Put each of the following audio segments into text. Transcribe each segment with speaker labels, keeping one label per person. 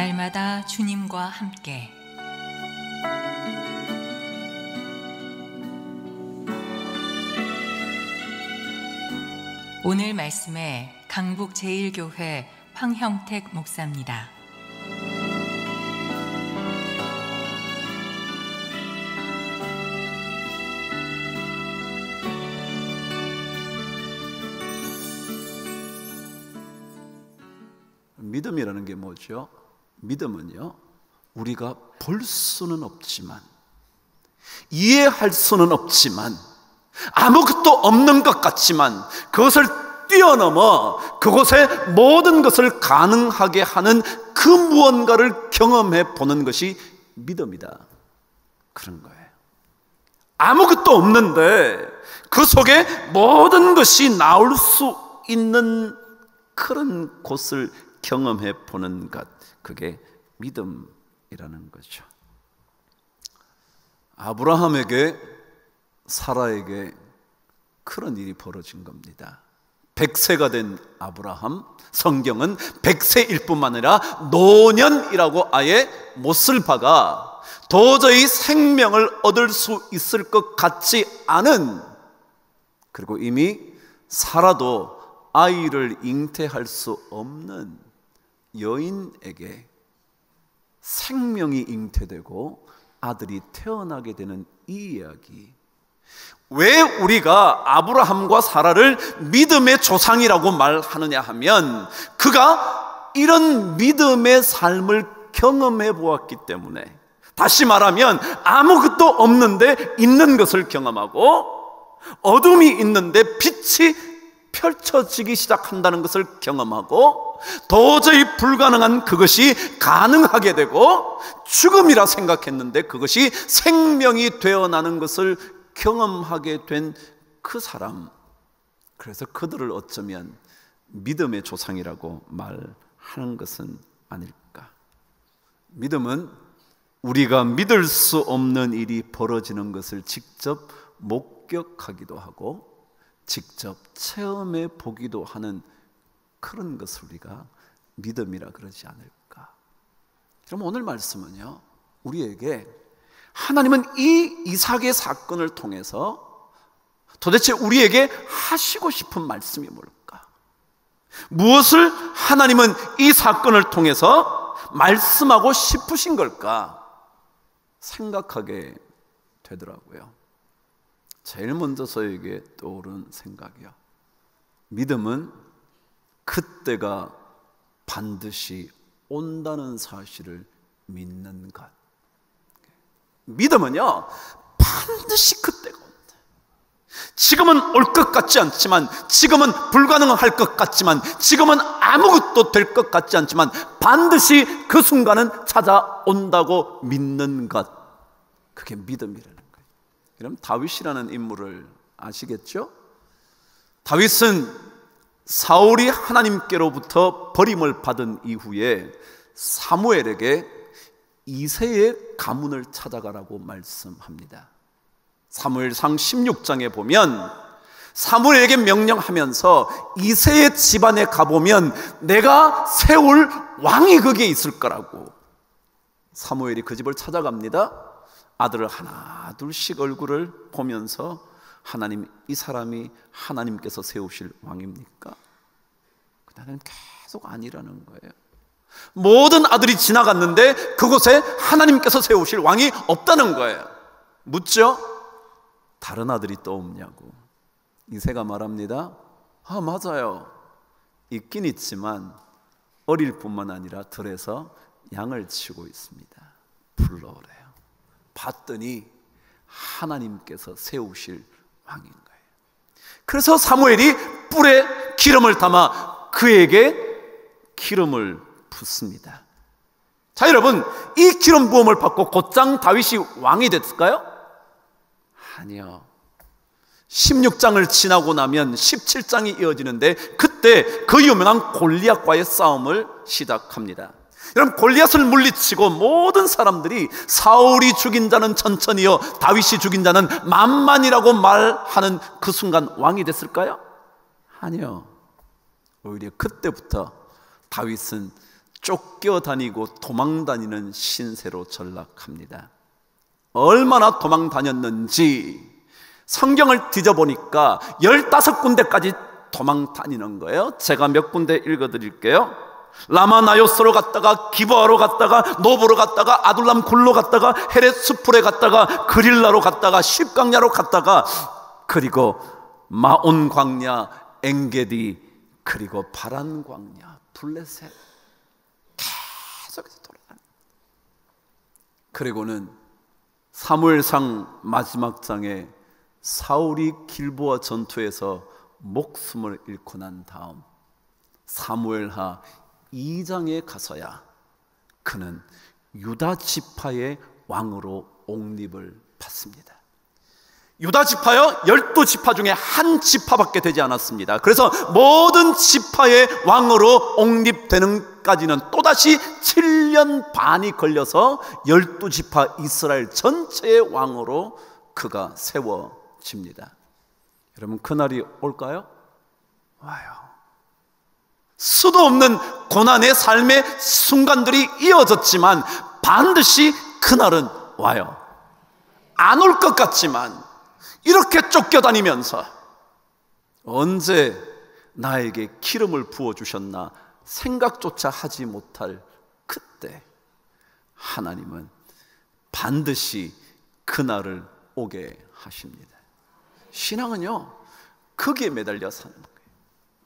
Speaker 1: 날마다 주님과 함께 오늘 말씀에 강북 제1교회 황형택 목사입니다.
Speaker 2: 믿음이라는 게 뭐죠? 믿음은요, 우리가 볼 수는 없지만, 이해할 수는 없지만, 아무것도 없는 것 같지만 그것을 뛰어넘어 그곳에 모든 것을 가능하게 하는 그 무언가를 경험해 보는 것이 믿음이다, 그런 거예요. 아무것도 없는데 그 속에 모든 것이 나올 수 있는 그런 곳을 경험해 보는 것, 그게 믿음이라는 거죠. 아브라함에게, 사라에게 그런 일이 벌어진 겁니다. 100세가 된 아브라함, 성경은 100세일 뿐만 아니라 노년이라고 아예 못을 박아 도저히 생명을 얻을 수 있을 것 같지 않은, 그리고 이미 사라도 아이를 잉태할 수 없는 여인에게 생명이 잉태되고 아들이 태어나게 되는 이 이야기, 왜 우리가 아브라함과 사라를 믿음의 조상이라고 말하느냐 하면, 그가 이런 믿음의 삶을 경험해 보았기 때문에, 다시 말하면 아무것도 없는데 있는 것을 경험하고, 어둠이 있는데 빛이 펼쳐지기 시작한다는 것을 경험하고, 도저히 불가능한 그것이 가능하게 되고, 죽음이라 생각했는데 그것이 생명이 되어나는 것을 경험하게 된 그 사람, 그래서 그들을 어쩌면 믿음의 조상이라고 말하는 것은 아닐까. 믿음은 우리가 믿을 수 없는 일이 벌어지는 것을 직접 목격하기도 하고 직접 체험해 보기도 하는 그런 것을 우리가 믿음이라 그러지 않을까. 그럼 오늘 말씀은요, 우리에게 하나님은 이 이삭의 사건을 통해서 도대체 우리에게 하시고 싶은 말씀이 뭘까? 무엇을 하나님은 이 사건을 통해서 말씀하고 싶으신 걸까? 생각하게 되더라고요. 제일 먼저 저에게 떠오른 생각이요, 믿음은 그때가 반드시 온다는 사실을 믿는 것. 믿음은요, 반드시 그때가 온다. 지금은 올 것 같지 않지만, 지금은 불가능할 것 같지만, 지금은 아무것도 될 것 같지 않지만 반드시 그 순간은 찾아온다고 믿는 것, 그게 믿음이라는 거예요. 그럼 다윗이라는 인물을 아시겠죠? 다윗은 사울이 하나님께로부터 버림을 받은 이후에 사무엘에게 이새의 가문을 찾아가라고 말씀합니다. 사무엘상 16장에 보면 사무엘에게 명령하면서 이새의 집안에 가보면 내가 세울 왕이 거기에 있을 거라고. 사무엘이 그 집을 찾아갑니다. 아들을 하나 둘씩 얼굴을 보면서, 하나님, 이 사람이 하나님께서 세우실 왕입니까? 그날은 계속 아니라는 거예요. 모든 아들이 지나갔는데 그곳에 하나님께서 세우실 왕이 없다는 거예요. 묻죠? 다른 아들이 또 없냐고. 이새가 말합니다. 아, 맞아요, 있긴 있지만 어릴 뿐만 아니라 들에서 양을 치고 있습니다. 불러오래요. 봤더니 하나님께서 세우실 왕인 거예요. 그래서 사무엘이 뿔에 기름을 담아 그에게 기름을 붓습니다. 자, 여러분, 이 기름 부음을 받고 곧장 다윗이 왕이 됐을까요? 아니요. 16장을 지나고 나면 17장이 이어지는데, 그때 그 유명한 골리앗과의 싸움을 시작합니다. 여러분, 골리앗을 물리치고 모든 사람들이 사울이 죽인 자는 천천히요, 다윗이 죽인 자는 만만이라고 말하는 그 순간 왕이 됐을까요? 아니요. 오히려 그때부터 다윗은 쫓겨다니고 도망다니는 신세로 전락합니다. 얼마나 도망다녔는지 성경을 뒤져보니까 15군데까지 도망다니는 거예요. 제가 몇 군데 읽어드릴게요. 라마나요스로 갔다가 기브아로 갔다가 노브로 갔다가 아둘람 굴로 갔다가 헤렛 수풀에 갔다가 그릴라로 갔다가 십강야로 갔다가 그리고 마온 광야, 엥게디, 그리고 바란 광야, 블레셋 계속해서 돌아다니다. 그리고는 사무엘상 마지막 장에 사울이 길보아 전투에서 목숨을 잃고 난 다음 사무엘하 2장에 가서야 그는 유다 지파의 왕으로 옹립을 받습니다. 유다 지파요, 12지파 중에 한 지파밖에 되지 않았습니다. 그래서 모든 지파의 왕으로 옹립되는까지는 또다시 7년 반이 걸려서 12지파 이스라엘 전체의 왕으로 그가 세워집니다. 여러분, 그날이 올까요? 와요. 수도 없는 고난의 삶의 순간들이 이어졌지만 반드시 그날은 와요. 안 올 것 같지만 이렇게 쫓겨다니면서 언제 나에게 기름을 부어주셨나 생각조차 하지 못할 그때 하나님은 반드시 그날을 오게 하십니다. 신앙은요, 거기에 매달려 사는 거예요.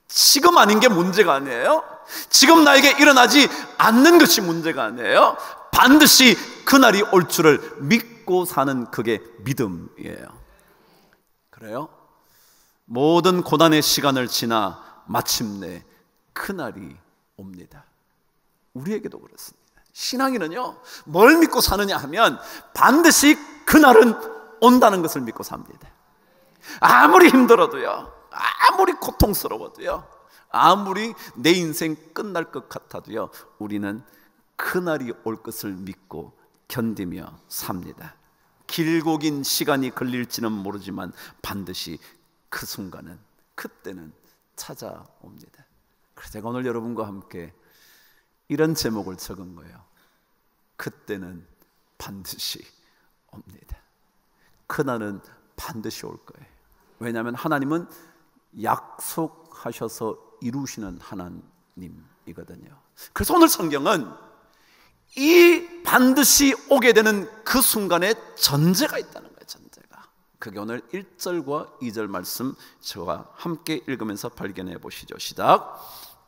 Speaker 2: 지금 아닌 게 문제가 아니에요. 지금 나에게 일어나지 않는 것이 문제가 아니에요. 반드시 그날이 올 줄을 믿고 사는 그게 믿음이에요. 그래요? 모든 고난의 시간을 지나 마침내 그날이 옵니다. 우리에게도 그렇습니다. 신앙인은요, 뭘 믿고 사느냐 하면 반드시 그날은 온다는 것을 믿고 삽니다. 아무리 힘들어도요, 아무리 고통스러워도요, 아무리 내 인생 끝날 것 같아도요, 우리는 그날이 올 것을 믿고 견디며 삽니다. 길고 긴 시간이 걸릴지는 모르지만 반드시 그 순간은, 그때는 찾아옵니다. 그래서 제가 오늘 여러분과 함께 이런 제목을 적은 거예요. 그때는 반드시 옵니다. 그날은 반드시 올 거예요. 왜냐하면 하나님은 약속하셔서 이루시는 하나님이거든요. 그래서 오늘 성경은 이 반드시 오게 되는 그 순간에 전제가 있다는 거예요. 전제가. 그게 오늘 1절과 2절 말씀 저와 함께 읽으면서 발견해 보시죠. 시작.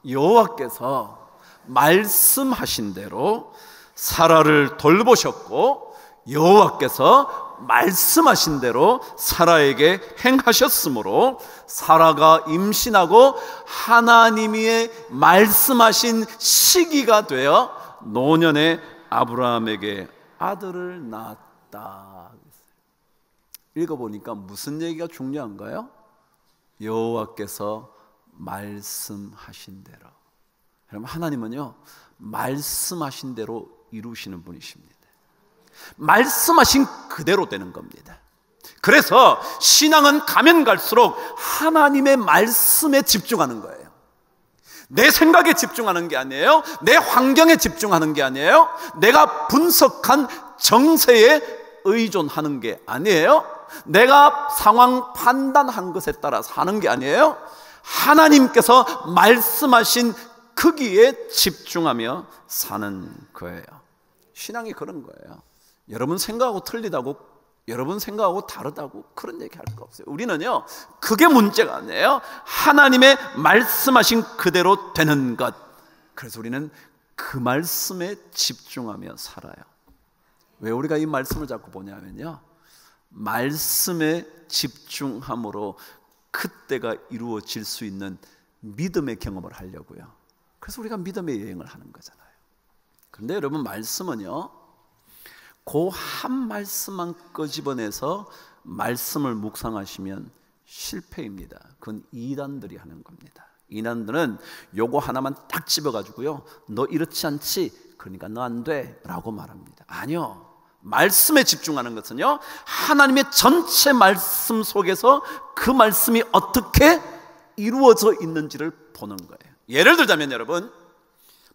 Speaker 2: 여호와께서 말씀하신 대로 사라를 돌보셨고 여호와께서 말씀하신 대로 사라에게 행하셨으므로 사라가 임신하고 하나님이 말씀하신 시기가 되어 노년에 아브라함에게 아들을 낳았다. 읽어보니까 무슨 얘기가 중요한가요? 여호와께서 말씀하신 대로. 여러분, 하나님은요, 말씀하신 대로 이루시는 분이십니다. 말씀하신 그대로 되는 겁니다. 그래서 신앙은 가면 갈수록 하나님의 말씀에 집중하는 거예요. 내 생각에 집중하는 게 아니에요. 내 환경에 집중하는 게 아니에요. 내가 분석한 정세에 의존하는 게 아니에요. 내가 상황 판단한 것에 따라 사는 게 아니에요. 하나님께서 말씀하신 거기에 집중하며 사는 거예요. 신앙이 그런 거예요. 여러분 생각하고 틀리다고, 여러분 생각하고 다르다고 그런 얘기 할 거 없어요. 우리는요, 그게 문제가 아니에요. 하나님의 말씀하신 그대로 되는 것. 그래서 우리는 그 말씀에 집중하며 살아요. 왜 우리가 이 말씀을 자꾸 보냐면요, 말씀에 집중함으로 그때가 이루어질 수 있는 믿음의 경험을 하려고요. 그래서 우리가 믿음의 여행을 하는 거잖아요. 그런데 여러분, 말씀은요, 그 한 말씀만 끄집어내서 말씀을 묵상하시면 실패입니다. 그건 이단들이 하는 겁니다. 이단들은 요거 하나만 딱 집어가지고요, 너 이렇지 않지? 그러니까 너 안 돼 라고 말합니다. 아니요, 말씀에 집중하는 것은요, 하나님의 전체 말씀 속에서 그 말씀이 어떻게 이루어져 있는지를 보는 거예요. 예를 들자면 여러분,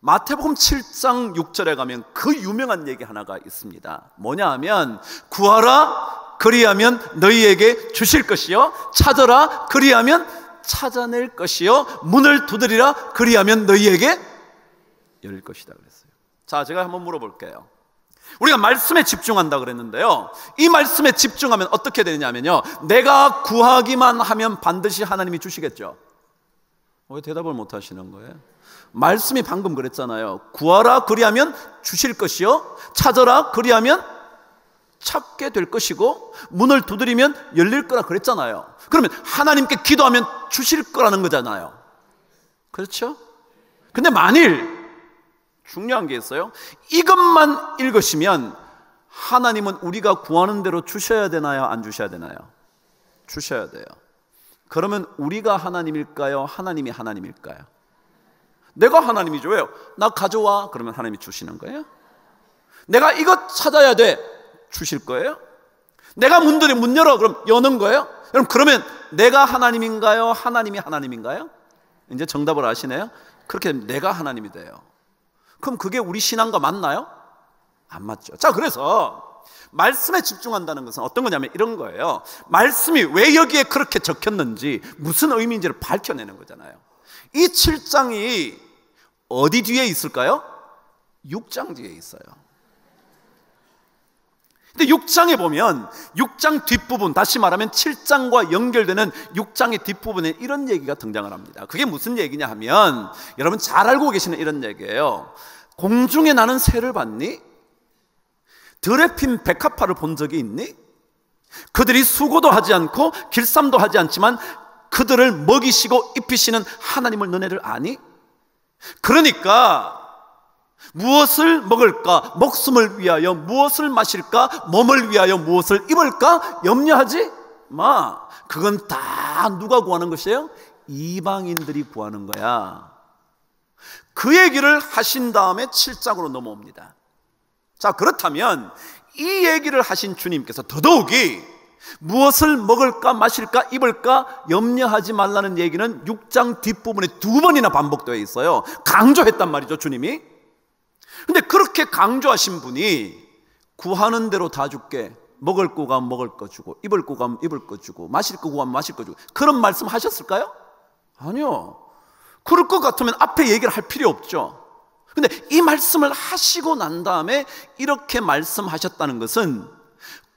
Speaker 2: 마태복음 7장 6절에 가면 그 유명한 얘기 하나가 있습니다. 뭐냐 하면 구하라 그리하면 너희에게 주실 것이요 찾아라 그리하면 찾아낼 것이요 문을 두드리라 그리하면 너희에게 열릴 것이다 그랬어요. 자, 제가 한번 물어볼게요. 우리가 말씀에 집중한다 그랬는데요, 이 말씀에 집중하면 어떻게 되느냐면요, 내가 구하기만 하면 반드시 하나님이 주시겠죠. 왜 대답을 못 하시는 거예요? 말씀이 방금 그랬잖아요. 구하라 그리하면 주실 것이요 찾아라 그리하면 찾게 될 것이고 문을 두드리면 열릴 거라 그랬잖아요. 그러면 하나님께 기도하면 주실 거라는 거잖아요. 그렇죠? 근데 만일 중요한 게 있어요. 이것만 읽으시면 하나님은 우리가 구하는 대로 주셔야 되나요? 안 주셔야 되나요? 주셔야 돼요. 그러면 우리가 하나님일까요? 하나님이 하나님일까요? 내가 하나님이죠. 왜요? 나 가져와. 그러면 하나님이 주시는 거예요. 내가 이것 찾아야 돼. 주실 거예요. 내가 문 열어. 그럼 여는 거예요. 그러면 내가 하나님인가요? 하나님이 하나님인가요? 이제 정답을 아시네요. 그렇게 내가 하나님이 돼요. 그럼 그게 우리 신앙과 맞나요? 안 맞죠. 자, 그래서 말씀에 집중한다는 것은 어떤 거냐면 이런 거예요. 말씀이 왜 여기에 그렇게 적혔는지, 무슨 의미인지를 밝혀내는 거잖아요. 이 7장이 어디 뒤에 있을까요? 6장 뒤에 있어요. 근데 6장에 보면 6장 뒷부분, 다시 말하면 7장과 연결되는 6장의 뒷부분에 이런 얘기가 등장을 합니다. 그게 무슨 얘기냐 하면, 여러분 잘 알고 계시는 이런 얘기예요. 공중에 나는 새를 봤니? 들에 핀 백합화를 본 적이 있니? 그들이 수고도 하지 않고 길쌈도 하지 않지만 그들을 먹이시고 입히시는 하나님을 너네들 아니? 그러니까 무엇을 먹을까? 목숨을 위하여 무엇을 마실까? 몸을 위하여 무엇을 입을까? 염려하지 마. 그건 다 누가 구하는 것이에요? 이방인들이 구하는 거야. 그 얘기를 하신 다음에 7장으로 넘어옵니다. 자, 그렇다면 이 얘기를 하신 주님께서 더더욱이 무엇을 먹을까 마실까 입을까 염려하지 말라는 얘기는 6장 뒷부분에 2번이나 반복되어 있어요. 강조했단 말이죠, 주님이. 근데 그렇게 강조하신 분이 구하는 대로 다 줄게, 먹을 거 가면 먹을 거 주고 입을 거 가면 입을 거 주고 마실 거 가면 마실 거 주고, 그런 말씀 하셨을까요? 아니요. 그럴 것 같으면 앞에 얘기를 할 필요 없죠. 근데 이 말씀을 하시고 난 다음에 이렇게 말씀하셨다는 것은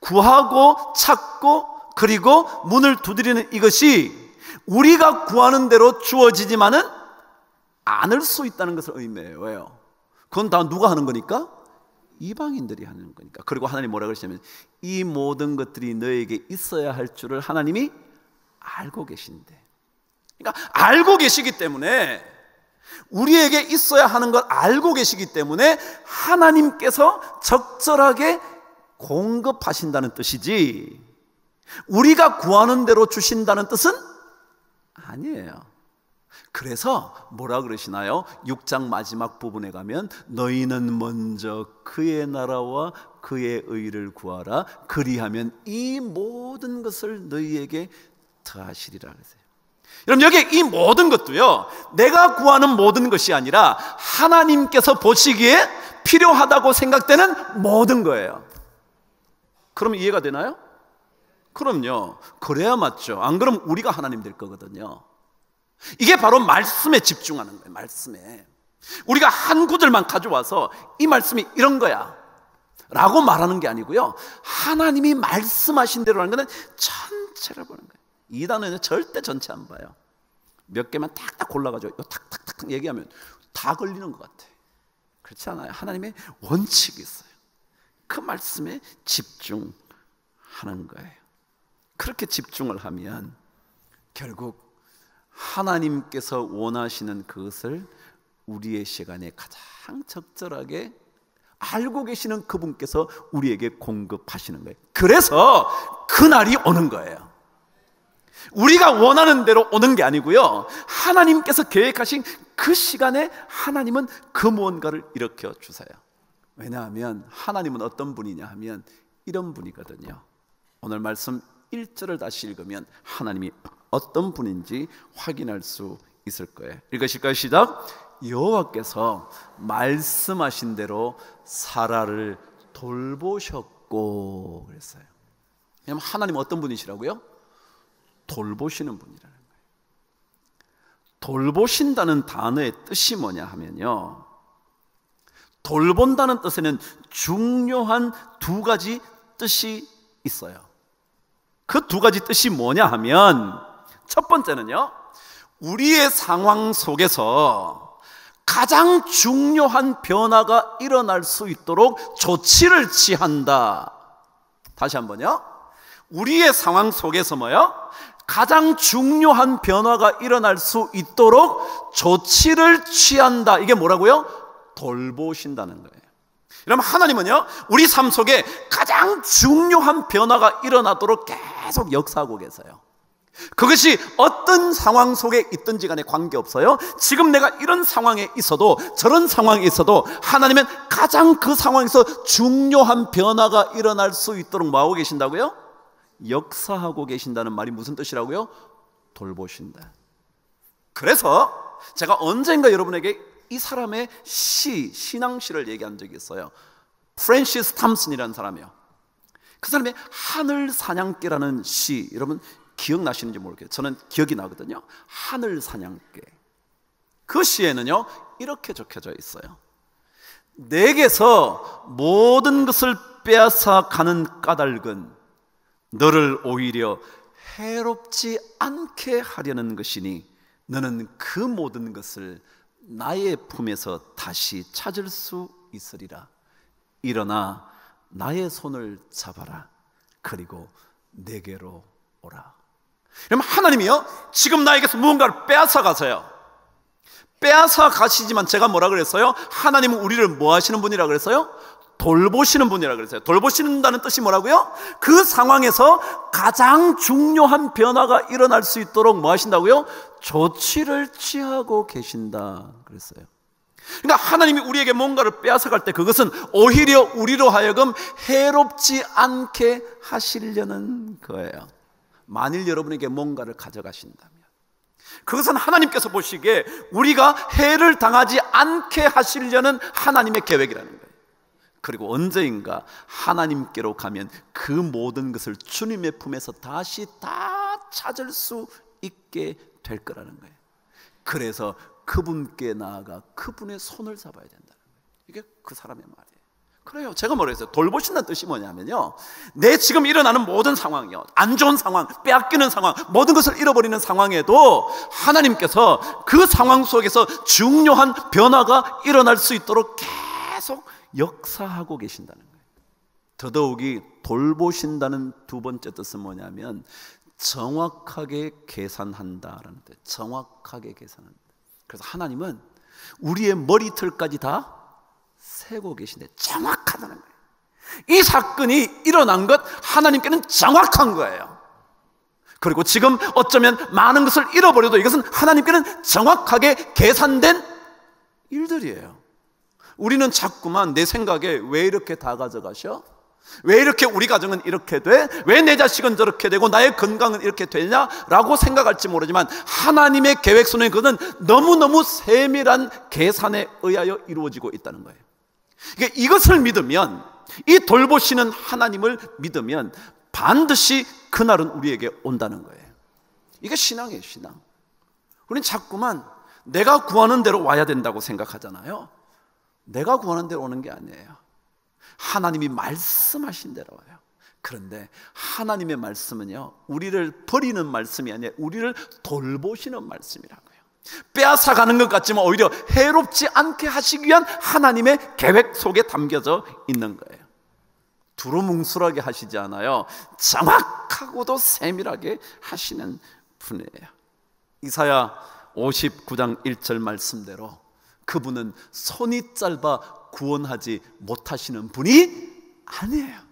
Speaker 2: 구하고 찾고 그리고 문을 두드리는 이것이 우리가 구하는 대로 주어지지만은 않을 수 있다는 것을 의미해요. 왜요? 그건 다 누가 하는 거니까? 이방인들이 하는 거니까. 그리고 하나님 뭐라 그러시냐면 이 모든 것들이 너에게 있어야 할 줄을 하나님이 알고 계신데, 그러니까 알고 계시기 때문에, 우리에게 있어야 하는 걸 알고 계시기 때문에 하나님께서 적절하게 공급하신다는 뜻이지, 우리가 구하는 대로 주신다는 뜻은 아니에요. 그래서 뭐라 그러시나요? 6장 마지막 부분에 가면 너희는 먼저 그의 나라와 그의 의를 구하라. 그리하면 이 모든 것을 너희에게 더하시리라 그러세요. 여러분, 여기 이 모든 것도요, 내가 구하는 모든 것이 아니라 하나님께서 보시기에 필요하다고 생각되는 모든 거예요. 그럼 이해가 되나요? 그럼요. 그래야 맞죠. 안 그러면 우리가 하나님 될 거거든요. 이게 바로 말씀에 집중하는 거예요. 말씀에 우리가 한 구절만 가져와서 이 말씀이 이런 거야 라고 말하는 게 아니고요, 하나님이 말씀하신 대로 하는 거는 전체를 보는 거예요. 이 단어는 절대 전체 안 봐요. 몇 개만 탁탁 골라가지고 탁탁탁 얘기하면 다 걸리는 것 같아. 그렇지 않아요. 하나님의 원칙이 있어요. 그 말씀에 집중하는 거예요. 그렇게 집중을 하면 결국 하나님께서 원하시는 그것을 우리의 시간에 가장 적절하게 알고 계시는 그분께서 우리에게 공급하시는 거예요. 그래서 그날이 오는 거예요. 우리가 원하는 대로 오는 게 아니고요, 하나님께서 계획하신 그 시간에 하나님은 그 무언가를 일으켜 주세요. 왜냐하면 하나님은 어떤 분이냐 하면 이런 분이거든요. 오늘 말씀 1절을 다시 읽으면 하나님이 어떤 분인지 확인할 수 있을 거예요. 읽으실까요? 시작. 여호와께서 말씀하신 대로 사라를 돌보셨고 그랬어요. 왜냐하면 하나님 어떤 분이시라고요? 돌보시는 분이라는 거예요. 돌보신다는 단어의 뜻이 뭐냐 하면요, 돌본다는 뜻에는 중요한 두 가지 뜻이 있어요. 그 두 가지 뜻이 뭐냐 하면, 첫 번째는요, 우리의 상황 속에서 가장 중요한 변화가 일어날 수 있도록 조치를 취한다. 다시 한번요, 우리의 상황 속에서 뭐요? 가장 중요한 변화가 일어날 수 있도록 조치를 취한다. 이게 뭐라고요? 돌보신다는 거예요. 여러분, 하나님은요, 우리 삶 속에 가장 중요한 변화가 일어나도록 계속 역사하고 계세요. 그것이 어떤 상황 속에 있든지 간에 관계없어요. 지금 내가 이런 상황에 있어도 저런 상황에 있어도 하나님은 가장 그 상황에서 중요한 변화가 일어날 수 있도록 뭐하고 계신다고요? 역사하고 계신다는 말이 무슨 뜻이라고요? 돌보신다. 그래서 제가 언젠가 여러분에게 이 사람의 신앙시를 얘기한 적이 있어요. 프랜시스 탐슨이라는 사람이요. 그 사람의 하늘 사냥개라는 시, 여러분 기억나시는지 모르겠어요. 저는 기억이 나거든요. 하늘 사냥개. 그 시에는요, 이렇게 적혀져 있어요. 내게서 모든 것을 빼앗아 가는 까닭은 너를 오히려 해롭지 않게 하려는 것이니 너는 그 모든 것을 나의 품에서 다시 찾을 수 있으리라. 일어나 나의 손을 잡아라. 그리고 내게로 오라. 그럼 하나님이요, 지금 나에게서 무언가를 빼앗아 가세요. 빼앗아 가시지만 제가 뭐라 그랬어요? 하나님은 우리를 뭐 하시는 분이라 그랬어요? 돌보시는 분이라 그랬어요. 돌보신다는 뜻이 뭐라고요? 그 상황에서 가장 중요한 변화가 일어날 수 있도록 뭐 하신다고요? 조치를 취하고 계신다 그랬어요. 그러니까 하나님이 우리에게 뭔가를 빼앗아 갈 때 그것은 오히려 우리로 하여금 해롭지 않게 하시려는 거예요. 만일 여러분에게 뭔가를 가져가신다면 그것은 하나님께서 보시기에 우리가 해를 당하지 않게 하시려는 하나님의 계획이라는 거예요. 그리고 언제인가 하나님께로 가면 그 모든 것을 주님의 품에서 다시 다 찾을 수 있게 될 거라는 거예요. 그래서 그분께 나아가 그분의 손을 잡아야 된다는 거예요. 이게 그 사람의 말이에요. 그래요. 제가 뭐라 했어요? 돌보신다는 뜻이 뭐냐면요, 내 지금 일어나는 모든 상황이요, 안 좋은 상황, 빼앗기는 상황, 모든 것을 잃어버리는 상황에도 하나님께서 그 상황 속에서 중요한 변화가 일어날 수 있도록 계속 역사하고 계신다는 거예요. 더더욱이 돌보신다는 두 번째 뜻은 뭐냐면 정확하게 계산한다라는 뜻. 정확하게 계산한다. 그래서 하나님은 우리의 머리털까지 다 세고 계신데 정확하다는 거예요. 이 사건이 일어난 것 하나님께는 정확한 거예요. 그리고 지금 어쩌면 많은 것을 잃어버려도 이것은 하나님께는 정확하게 계산된 일들이에요. 우리는 자꾸만 내 생각에 왜 이렇게 다 가져가셔? 왜 이렇게 우리 가정은 이렇게 돼? 왜 내 자식은 저렇게 되고 나의 건강은 이렇게 되냐라고 생각할지 모르지만 하나님의 계획 속에 그것은 너무너무 세밀한 계산에 의하여 이루어지고 있다는 거예요. 그러니까 이것을 믿으면, 이 돌보시는 하나님을 믿으면 반드시 그날은 우리에게 온다는 거예요. 이게 신앙이에요, 신앙. 우리는 자꾸만 내가 구하는 대로 와야 된다고 생각하잖아요. 내가 구하는 대로 오는 게 아니에요. 하나님이 말씀하신 대로 와요. 그런데 하나님의 말씀은요, 우리를 버리는 말씀이 아니라 우리를 돌보시는 말씀이라고요. 빼앗아가는 것 같지만 오히려 해롭지 않게 하시기 위한 하나님의 계획 속에 담겨져 있는 거예요. 두루뭉술하게 하시지 않아요. 정확하고도 세밀하게 하시는 분이에요. 이사야 59장 1절 말씀대로 그분은 손이 짧아 구원하지 못하시는 분이 아니에요.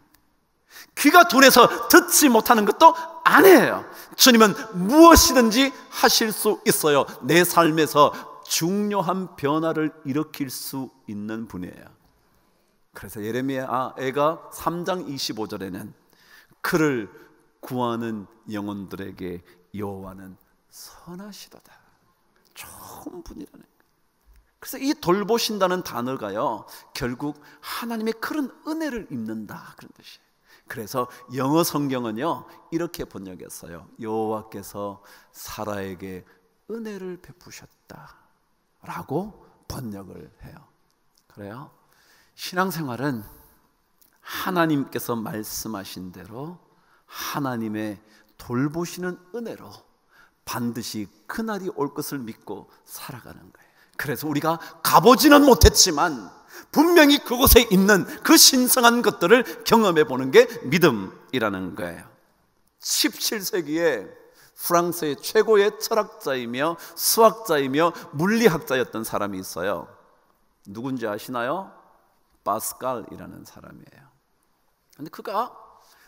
Speaker 2: 귀가 둔해서 듣지 못하는 것도 아니에요. 주님은 무엇이든지 하실 수 있어요. 내 삶에서 중요한 변화를 일으킬 수 있는 분이에요. 그래서 예레미야가 3장 25절에는 그를 구하는 영혼들에게 여호와는 선하시도다. 좋은 분이라는 거예요. 그래서 이 돌보신다는 단어가요, 결국 하나님의 그런 은혜를 입는다, 그런 뜻이에요. 그래서 영어 성경은요 이렇게 번역했어요. 여호와께서 사라에게 은혜를 베푸셨다 라고 번역을 해요. 그래요? 신앙생활은 하나님께서 말씀하신 대로 하나님의 돌보시는 은혜로 반드시 그날이 올 것을 믿고 살아가는 거예요. 그래서 우리가 가보지는 못했지만 분명히 그곳에 있는 그 신성한 것들을 경험해 보는 게 믿음이라는 거예요. 17세기에 프랑스의 최고의 철학자이며 수학자이며 물리학자였던 사람이 있어요. 누군지 아시나요? 파스칼이라는 사람이에요. 근데 그가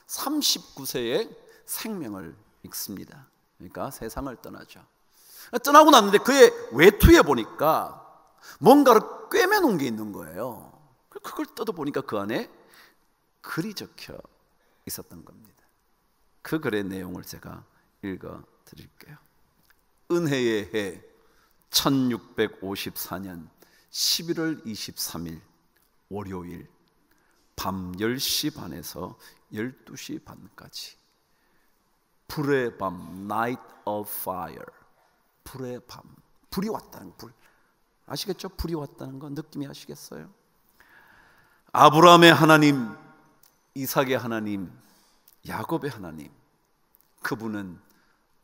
Speaker 2: 39세에 생명을 잃습니다. 그러니까 세상을 떠나죠. 떠나고 났는데 그의 외투에 보니까 뭔가를 꿰매놓은 게 있는 거예요. 그걸 뜯어보니까 그 안에 글이 적혀 있었던 겁니다. 그 글의 내용을 제가 읽어 드릴게요. 은혜의 해 1654년 11월 23일 월요일 밤 10시 반에서 12시 반까지 불의 밤, Night of Fire, 불의 밤, 불이 왔다는 불 아시겠죠? 불이 왔다는 거 느낌이 아시겠어요? 아브라함의 하나님, 이삭의 하나님, 야곱의 하나님, 그분은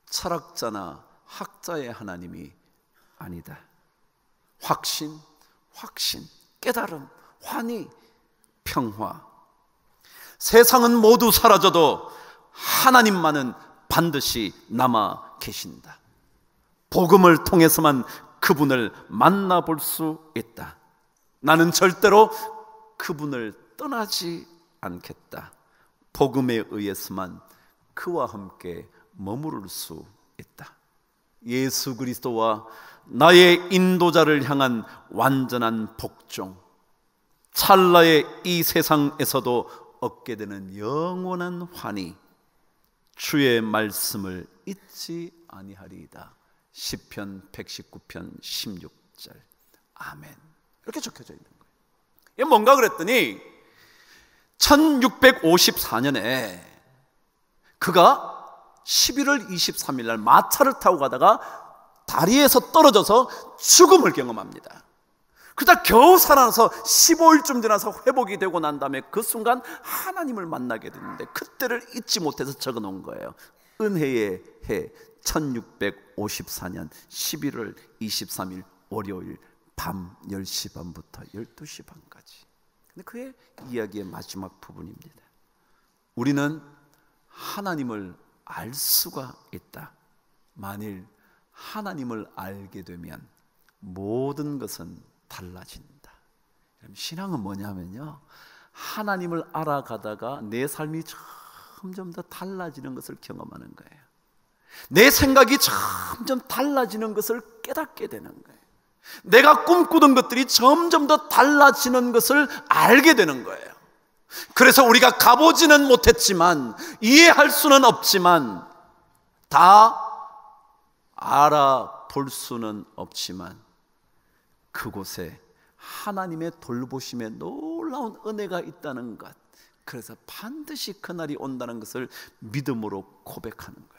Speaker 2: 철학자나 학자의 하나님이 아니다. 확신, 깨달음, 환희, 평화. 세상은 모두 사라져도 하나님만은 반드시 남아 계신다. 복음을 통해서만 그분을 만나볼 수 있다. 나는 절대로 그분을 떠나지 않겠다. 복음에 의해서만 그와 함께 머무를 수 있다. 예수 그리스도와 나의 인도자를 향한 완전한 복종, 찰나의 이 세상에서도 얻게 되는 영원한 환희, 주의 말씀을 잊지 아니하리이다. 시편 119편 16절. 아멘. 이렇게 적혀져 있는 거예요. 이게 뭔가 그랬더니 1654년에 그가 11월 23일 날 마차를 타고 가다가 다리에서 떨어져서 죽음을 경험합니다. 그러다 겨우 살아나서 15일쯤 지나서 회복이 되고 난 다음에 그 순간 하나님을 만나게 됐는데 그때를 잊지 못해서 적어 놓은 거예요. 은혜의 해 1654년 11월 23일 월요일 밤 10시 반부터 12시 반까지. 근데 그의 이야기의 마지막 부분입니다. 우리는 하나님을 알 수가 있다. 만일 하나님을 알게 되면 모든 것은 달라진다. 신앙은 뭐냐면요, 하나님을 알아가다가 내 삶이 점점 더 달라지는 것을 경험하는 거예요. 내 생각이 점점 달라지는 것을 깨닫게 되는 거예요. 내가 꿈꾸던 것들이 점점 더 달라지는 것을 알게 되는 거예요. 그래서 우리가 가보지는 못했지만, 이해할 수는 없지만, 다 알아볼 수는 없지만 그곳에 하나님의 돌보심에 놀라운 은혜가 있다는 것, 그래서 반드시 그날이 온다는 것을 믿음으로 고백하는 거예요.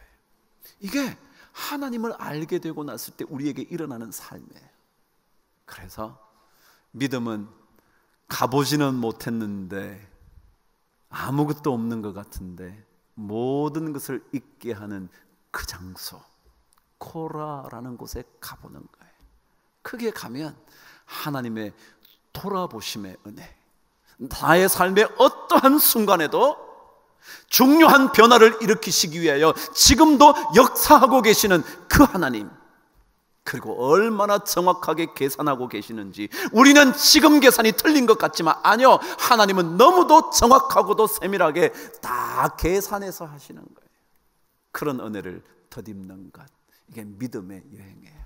Speaker 2: 이게 하나님을 알게 되고 났을 때 우리에게 일어나는 삶이에요. 그래서 믿음은 가보지는 못했는데, 아무것도 없는 것 같은데 모든 것을 잊게 하는 그 장소, 코라라는 곳에 가보는 거예요. 거기에 가면 하나님의 돌아보심의 은혜, 나의 삶의 어떠한 순간에도 중요한 변화를 일으키시기 위하여 지금도 역사하고 계시는 그 하나님, 그리고 얼마나 정확하게 계산하고 계시는지, 우리는 지금 계산이 틀린 것 같지만 아니요, 하나님은 너무도 정확하고도 세밀하게 다 계산해서 하시는 거예요. 그런 은혜를 덧입는 것, 이게 믿음의 여행이에요.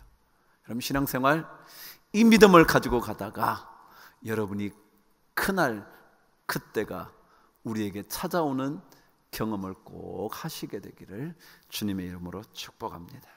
Speaker 2: 그럼 신앙생활, 이 믿음을 가지고 가다가 여러분이 그날 그때가 우리에게 찾아오는 경험을 꼭 하시게 되기를 주님의 이름으로 축복합니다.